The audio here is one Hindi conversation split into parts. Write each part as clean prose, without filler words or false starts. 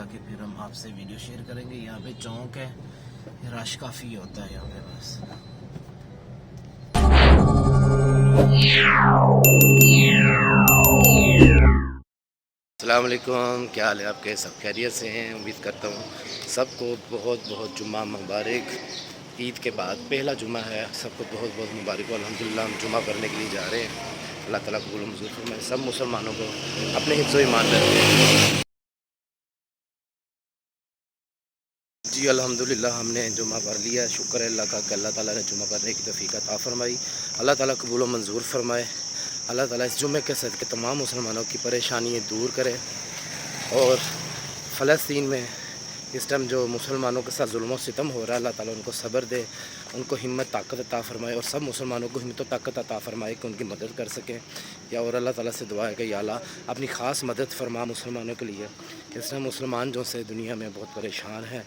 के फिर हम आपसे वीडियो शेयर करेंगे। यहाँ पे चौक है, रश काफ़ी होता है यहाँ पे बस। अस्सलाम वालेकुम, क्या हाल है आपके? सब खैरियत से हैं? उम्मीद करता हूँ सबको बहुत बहुत जुम्मा मुबारक। ईद के बाद पहला जुम्मा है, सबको बहुत बहुत मुबारक। अल्हम्दुलिल्लाह हम जुम्मा पढ़ने के लिए जा रहे हैं। अल्लाह ताला कबूल मंजूर फरमाए। सब मुसलमानों को अपने हिफ्ज़ व ईमान में रखें। जी अल्हम्दुलिल्लाह हमने जुम्मा पढ़ लिया। शुक्र है अल्लाह का कि अल्लाह ताला ने जुम्मा पढ़ने की तौफीक अता फरमाई। अल्लाह ताला कबूल मंजूर फरमाए। अल्लाह ताला इस जुम्मे के सदक़े तमाम मुसलमानों की परेशानियाँ दूर करे। और फ़लस्तीन में इस टाइम जो मुसलमानों के साथ जुल्म और सितम हो रहा है, अल्लाह ताला उनको सब्र दे, उनको हिम्मत ताकत अता फरमाए। और सब मुसलमानों को हिम्मत और ताकत अता फरमाए कि उनकी मदद कर सकें। या और अल्लाह ताला से दुआ है कि या अल्लाह अपनी ख़ास मदद फरमा मुसलमानों के लिए। इस टाइम मुसलमान जो से दुनिया में बहुत परेशान है।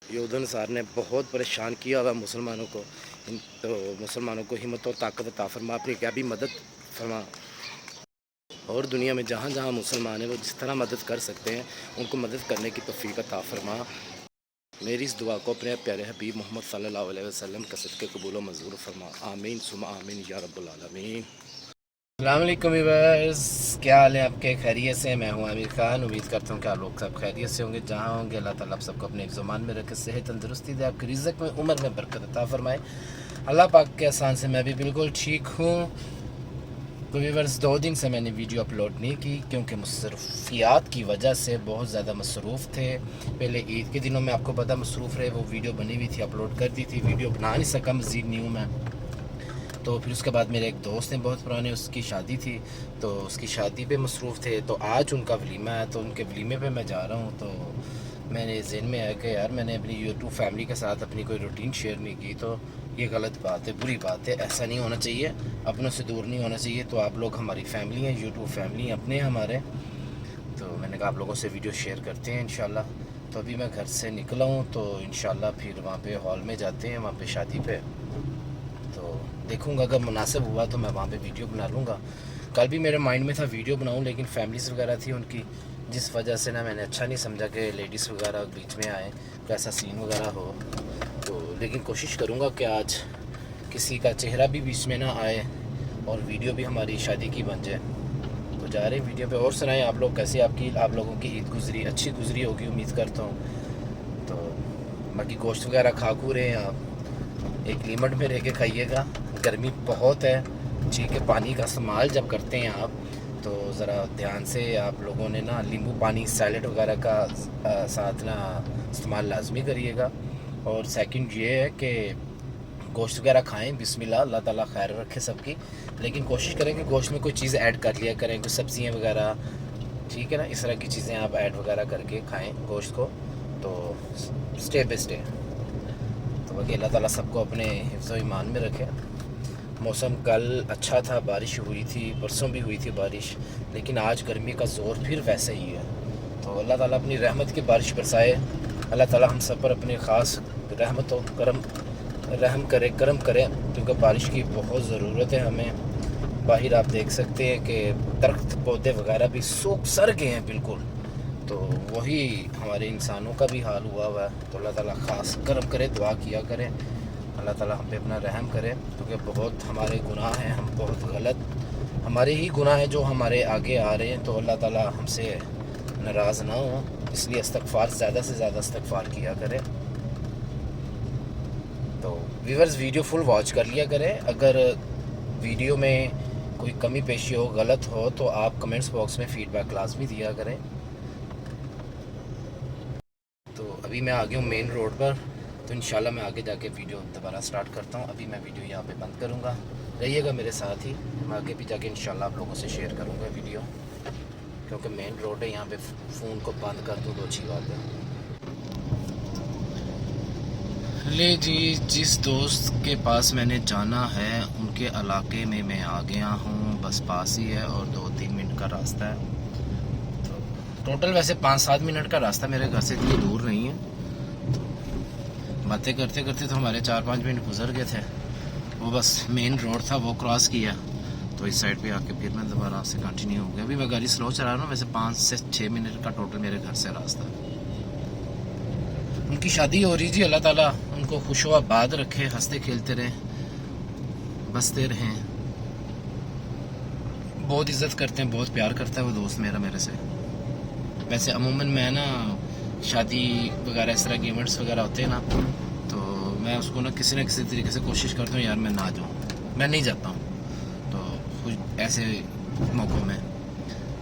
योधन सार ने बहुत परेशान किया हुआ मुसलमानों को, तो मुसलमानों को हिम्मत और ताकत अता फरमा, अपनी क्या भी मदद फरमा। और दुनिया में जहाँ जहाँ मुसलमान हैं वो जिस तरह मदद कर सकते हैं उनको मदद करने की तौफीक अता फरमा। मेरी इस दुआ को अपने प्यारे हबीब मोहम्मद सल्लल्लाहु अलैहि वसल्लम के सदक़े कबूल मंजूर फरमा। आमीन सुमा आमीन या रब्बुल आलमीन। अस्सलाम वालेकुम व्यूअर्स, क्या हाल है आपके? खैरियत से? मैं हूँ आमिर खान। उम्मीद करता हूँ कि आप लोग सब खैरियत से होंगे। जहाँ होंगे अल्लाह ताला आप सबको अपने ज़ुबान में रखे, सेहत तंदुरुस्ती दे, आपकी रिज़्क़ में उम्र में बरकत अता फरमाए। अल्लाह पाक के एहसान से मैं भी बिल्कुल ठीक हूँ। तो व्यूअर्स 2 दिन से मैंने वीडियो अपलोड नहीं की क्योंकि मसरूफियात की वजह से बहुत ज़्यादा मसरूफ़ थे। पहले ईद के दिनों में आपको पता मसरूफ़ रहे, वो वीडियो बनी हुई थी, अपलोड कर दी थी। वीडियो बना नहीं सका, मज़ीद न्यू मैं। तो फिर उसके बाद मेरे एक दोस्त हैं बहुत पुराने, उसकी शादी थी, तो उसकी शादी पे मसरूफ़ थे। तो आज उनका वलीमा है, तो उनके वलीमे पे मैं जा रहा हूँ। तो मेरे ज़हन में आया कि यार मैंने अपनी यूट्यूब फैमिली के साथ अपनी कोई रूटीन शेयर नहीं की, तो ये गलत बात है, बुरी बात है। ऐसा नहीं होना चाहिए, अपनों से दूर नहीं होना चाहिए। तो आप लोग हमारी फैमिली हैं, यूट्यूब फैमिली अपने हमारे। तो मैंने कहा आप लोगों से वीडियो शेयर करते हैं इंशाल्लाह। तो अभी मैं घर से निकला हूँ, तो इंशाल्लाह फिर वहाँ पे हॉल में जाते हैं, वहाँ पे शादी पे। तो देखूँगा अगर मुनासिब हुआ तो मैं वहाँ पे वीडियो बना लूँगा। कल भी मेरे माइंड में था वीडियो बनाऊँ, लेकिन फैमिलीज़ वगैरह थी उनकी, जिस वजह से ना मैंने अच्छा नहीं समझा कि लेडीज़ वगैरह बीच में आए, कैसा सीन वगैरह हो। तो लेकिन कोशिश करूँगा कि आज किसी का चेहरा भी बीच में ना आए और वीडियो भी हमारी शादी की बन जाए। तो जा रहे हैं वीडियो पे। और सुनाएं आप लोग कैसे, आप लोगों की ईद गुजरी? अच्छी गुजरी होगी उम्मीद करता हूँ। तो बाकी गोश्त वगैरह खा खू रहे हैं आप, एक लिमिट में रह के खाइएगा, गर्मी बहुत है। ठीक है, पानी का इस्तेमाल जब करते हैं आप तो ज़रा ध्यान से आप लोगों ने ना नींबू पानी सैलड वगैरह का साथ ना इस्तेमाल लाजमी करिएगा। और सेकंड ये है कि गोश्त वगैरह खाएं, बिस्मिल्लाह, अल्लाह ताला खैर रखे सबकी। लेकिन कोशिश करें कि गोश्त में कोई चीज़ ऐड कर लिया करें, कुछ सब्ज़ियाँ वगैरह, ठीक है ना, इस तरह की चीज़ें आप ऐड वगैरह करके खाएं गोश्त को। तो स्टे बाय स्टे। तो बाकी अल्लाह ताला सबको अपने हिफ्ज़ व ईमान में रखे। मौसम कल अच्छा था, बारिश हुई थी, परसों भी हुई थी बारिश, लेकिन आज गर्मी का ज़ोर फिर वैसे ही है। तो अल्लाह ताला अपनी रहमत की बारिश बरसाए। अल्लाह ताला हम सब पर अपने ख़ास रहमत और रहम करे, करम करे, क्योंकि बारिश की बहुत ज़रूरत है हमें। बाहर आप देख सकते हैं कि दरख्त पौधे वगैरह भी सूख सड़ गए हैं बिल्कुल। तो वही हमारे इंसानों का भी हाल हुआ है। तो अल्लाह ताला ख़ास करम करे, दुआ किया करें, अल्लाह ताला हम पे अपना रहम करे, क्योंकि बहुत हमारे गुनाह हैं, हम बहुत गलत, हमारे ही गुनाह हैं जो हमारे आगे आ रहे हैं। तो अल्लाह ताला हमसे नाराज़ ना हो, इसलिए इस्तग़फ़ार, ज़्यादा से ज़्यादा इस्तग़फ़ार किया करें। तो व्यूअर्स वीडियो फुल वॉच कर लिया करें। अगर वीडियो में कोई कमी पेशी हो, गलत हो, तो आप कमेंट्स बॉक्स में फ़ीडबैक लाजमी दिया करें। तो अभी मैं आ गया हूँ मेन रोड पर, तो इंशाल्लाह मैं आगे जाके वीडियो दोबारा स्टार्ट करता हूँ। अभी मैं वीडियो यहाँ पे बंद करूँगा, रहिएगा मेरे साथ ही। मैं आगे भी जाके इंशाल्लाह आप लोगों से शेयर करूँगा वीडियो, क्योंकि मेन रोड है, यहाँ पे फ़ोन को बंद कर दूँ तो अच्छी बात है। ले जी, जिस दोस्त के पास मैंने जाना है उनके इलाके में मैं आ गया हूँ, बस पास ही है और 2-3 मिनट का रास्ता है। तो टोटल वैसे 5-7 मिनट का रास्ता, मेरे घर से इतनी दूर नहीं है। बातें करते करते तो हमारे 4-5 मिनट गुजर गए थे। वो बस मेन रोड था, वो क्रॉस किया, तो तो इस साइड पे आके फिर मैं दोबारा से कंटिन्यू हो गया। अभी मैं गाड़ी स्लो चला रहा हूँ, वैसे 5 से 6 मिनट का टोटल मेरे घर से रास्ता। उनकी शादी हो रही जी, अल्लाह ताला उनको खुश व आबाद रखे, हंसते खेलते रहें, बसते रहें। बहुत इज़्ज़त करते हैं, बहुत प्यार करता है वो दोस्त मेरा मेरे से। वैसे अमूमन मैं ना शादी वगैरह इस तरह के इवेंट्स वगैरह होते हैं ना, तो मैं उसको ना किसी तरीके से कोशिश करता हूँ यार मैं ना जाऊँ, मैं नहीं जाता हूँ तो कुछ ऐसे मौक़ों में।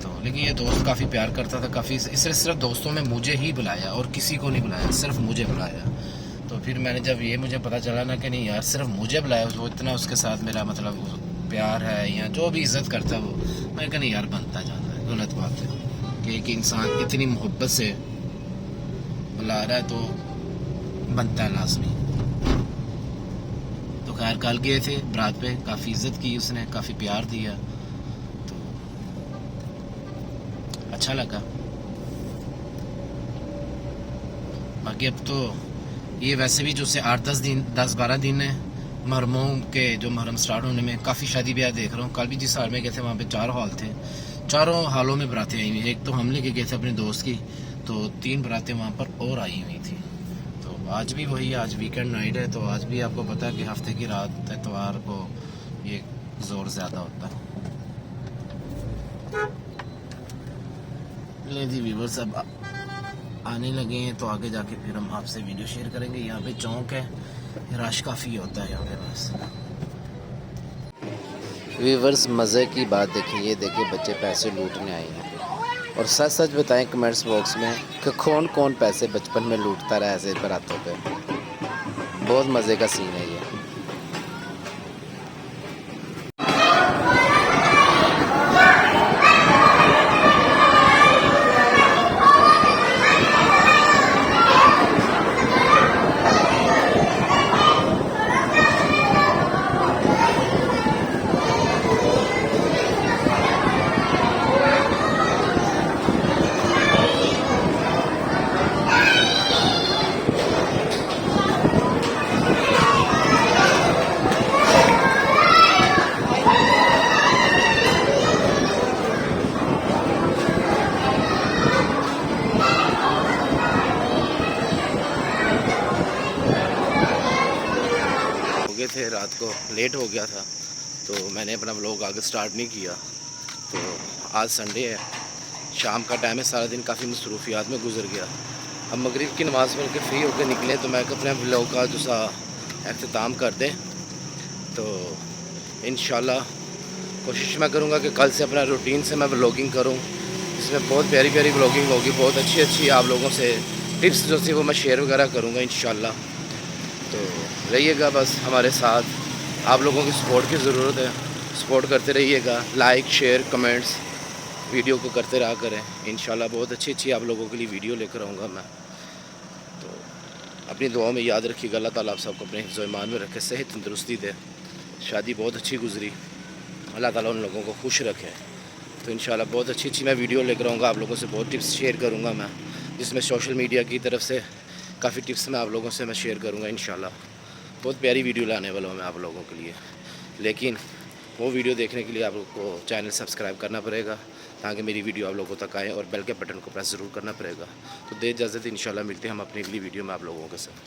तो लेकिन ये दोस्त काफ़ी प्यार करता था, काफ़ी इससे सिर्फ दोस्तों में मुझे ही बुलाया और किसी को नहीं बुलाया, सिर्फ मुझे बुलाया। तो फिर मैंने जब ये मुझे पता चला ना कि नहीं यार सिर्फ मुझे बुलाया, वो इतना उसके साथ मेरा मतलब प्यार है या जो भी इज़्ज़त करता है वो, मैं कहा नहीं यार बनता जाता है। गलत बात है कि एक इंसान इतनी मोहब्बत से बुला रहा है तो बनता है लाजमी। तो खैर कल गए थे बारात पे, काफ़ी इज़्ज़त की उसने, काफ़ी प्यार दिया, तो अच्छा लगा। बाकी अब तो ये वैसे भी जो से 10-12 दिन है मुहर्रमों के, जो मुहर्रम स्टार्ट होने में काफ़ी शादी ब्याह देख रहा हूँ। कल भी जिस हाल में गए थे वहाँ पे 4 हॉल थे, चारों हालों में बरातें आई हुई। एक तो हम लेके गए थे अपने दोस्त की, तो 3 बरातें वहाँ पर और आई हुई थी। तो आज भी वही, आज वीकेंड नाइट है, तो आज भी आपको पता है कि हफ्ते की रात एतवार को ये ज़ोर ज़्यादा होता है। ले जी व्यूवर्स अब आने लगे हैं, तो आगे जाके फिर हम आपसे वीडियो शेयर करेंगे। यहाँ पे चौक है, रश काफ़ी होता है यहाँ पे बस। व्यूवर्स मज़े की बात देखिए, ये देखिए बच्चे पैसे लूटने आए हैं, और सच सच बताएं कमेंट्स बॉक्स में कि कौन कौन पैसे बचपन में लूटता रहा ऐसे बारातों पे। बहुत मज़े का सीन है ये। थे रात को लेट हो गया था, तो मैंने अपना व्लॉग आगे स्टार्ट नहीं किया। तो आज संडे है, शाम का टाइम है, सारा दिन काफ़ी मसरूफियात में गुजर गया। अब मगरिब की नमाज़ पढ़ के फ्री होकर निकले, तो मैं अपने व्लॉग का जो सा अख्ताम कर दें। तो इंशाल्लाह कोशिश मैं करूँगा कि कल से अपना रूटीन से मैं व्लॉगिंग करूँ, जिसमें बहुत प्यारी प्यारी व्लॉगिंग होगी, बहुत अच्छी आप लोगों से टिप्स जो थी वो मैं शेयर वगैरह करूँगा इंशाल्लाह। तो रहिएगा बस हमारे साथ, आप लोगों की सपोर्ट की ज़रूरत है, सपोर्ट करते रहिएगा, लाइक शेयर कमेंट्स वीडियो को करते रहा करें। इंशाल्लाह बहुत अच्छी आप लोगों के लिए वीडियो लेकर आऊँगा मैं। तो अपनी दुआओं में याद रखिएगा, अल्लाह ताला आप सबको अपने हिफ्ज़ व ईमान में रखे, सेहत तंदुरुस्ती दे। शादी बहुत अच्छी गुजरी, अल्लाह ताला उन लोगों को खुश रखे। तो इंशाल्लाह बहुत अच्छी मैं वीडियो लेकर आऊँगा, आप लोगों से बहुत टिप्स शेयर करूँगा मैं, जिसमें सोशल मीडिया की तरफ से काफ़ी टिप्स मैं आप लोगों से मैं शेयर करूँगा इंशाल्लाह। बहुत प्यारी वीडियो लाने वाला हूँ मैं आप लोगों के लिए, लेकिन वो वीडियो देखने के लिए आप लोग को चैनल सब्सक्राइब करना पड़ेगा, ताकि मेरी वीडियो आप लोगों तक आए, और बेल के बटन को प्रेस ज़रूर करना पड़ेगा। तो दे इजाज़त, इंशाल्लाह मिलते हैं हम अपनी अगली वीडियो में आप लोगों के साथ।